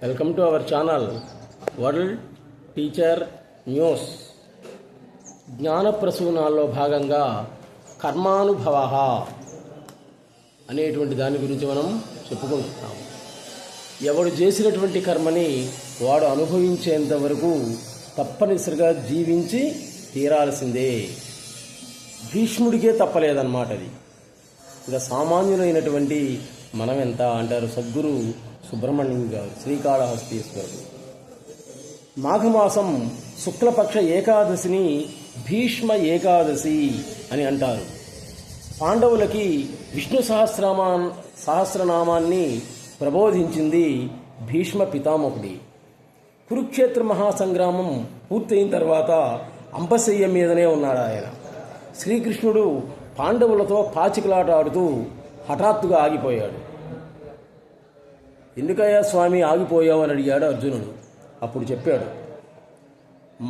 Welcome to our channel world teacher news. జ్ఞాన ప్రసూనాల్లో భాగంగా కర్మానుభవ అనేటువంటి దాని గురించి మనం చెప్పుకుంటున్నాం. ఎవడు చేసినటువంటి కర్మని వాడు అనుభవించేంత వరకు తప్పనిసరిగా జీవించి తీరాల్సిందే. భీష్ముడికే తప్పలేదన్నమాట. అది ఇక సామాన్యులైనటువంటి మనం ఎంత అంటారు సద్గురు సుబ్రహ్మణ్యం గారు, శ్రీకాళహస్తీశ్వరుడు. మాఘమాసం శుక్లపక్ష ఏకాదశిని భీష్మ ఏకాదశి అని అంటారు. పాండవులకి విష్ణు సహస్రనామాన్ని ప్రబోధించింది భీష్మ పితామహుడి. కురుక్షేత్ర మహాసంగ్రామం పూర్తయిన తర్వాత అంపశయ్య మీదనే ఉన్నాడు ఆయన. శ్రీకృష్ణుడు పాండవులతో పాచికలాట ఆడుతూ హఠాత్తుగా ఆగిపోయాడు. ఎందుకయ్యా స్వామి ఆగిపోయావు అని అడిగాడు అర్జునుడు. అప్పుడు చెప్పాడు,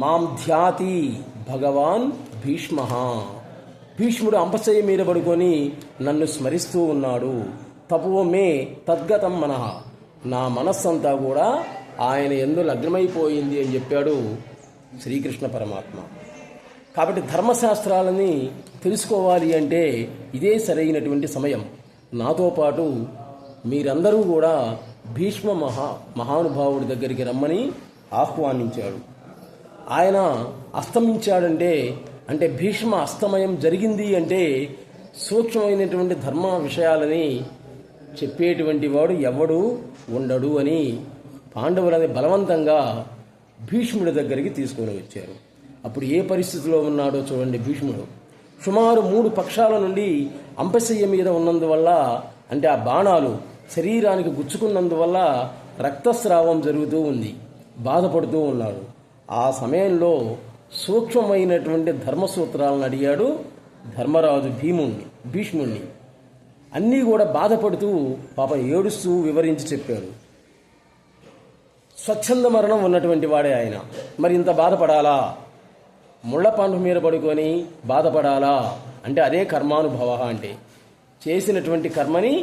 మాం ధ్యాతి భగవాన్ భీష్మ. భీష్ముడు అంపశయ్య మీద పడుకొని నన్ను స్మరిస్తూ ఉన్నాడు. తపువ మే తద్గతం మనః, నా మనస్సంతా కూడా ఆయన యందు లగ్నమైపోయింది అని చెప్పాడు శ్రీకృష్ణ పరమాత్మ. కాబట్టి ధర్మశాస్త్రాలని తెలుసుకోవాలి అంటే ఇదే సరైనటువంటి సమయం. నాతో పాటు మీరందరూ కూడా భీష్మ మహానుభావుడి దగ్గరికి రమ్మని ఆహ్వానించాడు. ఆయన అస్తమించాడంటే అంటే భీష్మ అస్తమయం జరిగింది అంటే సూక్ష్మమైనటువంటి ధర్మ విషయాలని చెప్పేటువంటి వాడు ఎవడు ఉండడు అని పాండవులని బలవంతంగా భీష్ముడి దగ్గరికి తీసుకొని వచ్చారు. అప్పుడు ఏ పరిస్థితిలో ఉన్నాడో చూడండి భీష్ముడు. సుమారు 3 పక్షాల నుండి అంపశయ్య మీద ఉన్నందువల్ల అంటే ఆ బాణాలు శరీరానికి గుచ్చుకున్నందువల్ల రక్తస్రావం జరుగుతూ ఉంది. బాధపడుతూ ఉన్నాడు. ఆ సమయంలో సూక్ష్మమైనటువంటి ధర్మసూత్రాలను అడిగాడు ధర్మరాజు భీష్ముణ్ణి. అన్నీ కూడా బాధపడుతూ పాపం ఏడుస్తూ వివరించి చెప్పాడు. స్వచ్ఛంద మరణం ఉన్నటువంటి వాడే ఆయన. మరి ఇంత బాధపడాలా? ముళ్ళ పండు మీద పడుకొని బాధపడాలా అంటే అదే కర్మానుభవ. అంటే చేసినటువంటి కర్మని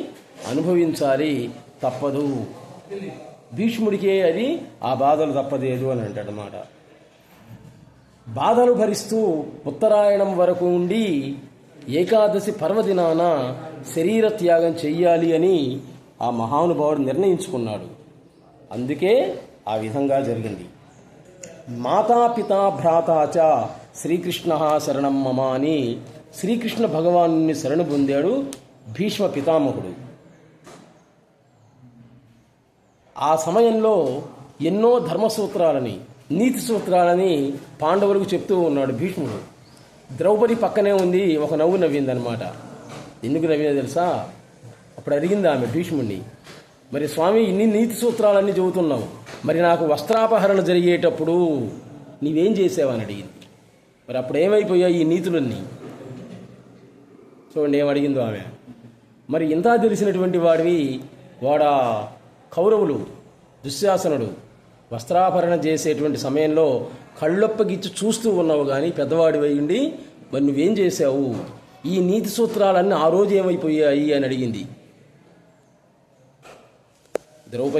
అనుభవించాలి, తప్పదు. భీష్ముడికే అది ఆ బాధలు తప్పలేదు అని అంటాడనమాట. బాధలు భరిస్తూ ఉత్తరాయణం వరకు ఉండి ఏకాదశి పర్వదినాన శరీర త్యాగం చెయ్యాలి అని ఆ మహానుభావుడు నిర్ణయించుకున్నాడు. అందుకే ఆ విధంగా జరిగింది. మాతాపిత భ్రాతాచ శ్రీకృష్ణ శరణం మమ అని శ్రీకృష్ణ భగవాను శరణు పొందాడు భీష్మ పితామహుడు. ఆ సమయంలో ఎన్నో ధర్మసూత్రాలని నీతి సూత్రాలని పాండవులకు చెప్తూ ఉన్నాడు భీష్ముడు. ద్రౌపది పక్కనే ఉంది, ఒక నవ్వు నవ్విందనమాట. ఎందుకు నవ్విందో తెలుసా? అప్పుడు అడిగింది ఆమె భీష్ముడిని, మరి స్వామి ఇన్ని నీతి సూత్రాలన్నీ చెబుతున్నావు, మరి నాకు వస్త్రాపహరణ జరిగేటప్పుడు నీవేం చేసావని అడిగింది. మరి అప్పుడు ఏమైపోయాయి ఈ నీతులన్నీ? చూడండి ఏమడిగిందో ఆమె. మరి ఇంత తెలిసినటువంటి వాడివి, వాడా కౌరవులు దుశ్శాసనుడు వస్త్రాపహరణ చేసేటువంటి సమయంలో కళ్ళొప్పగిచ్చి చూస్తూ ఉన్నావు కానీ పెద్దవాడి అయ్యిండి, మరి నువ్వేం చేశావు? ఈ నీతి సూత్రాలన్నీ ఆ రోజు ఏమైపోయాయి అని అడిగింది ద్రౌపది.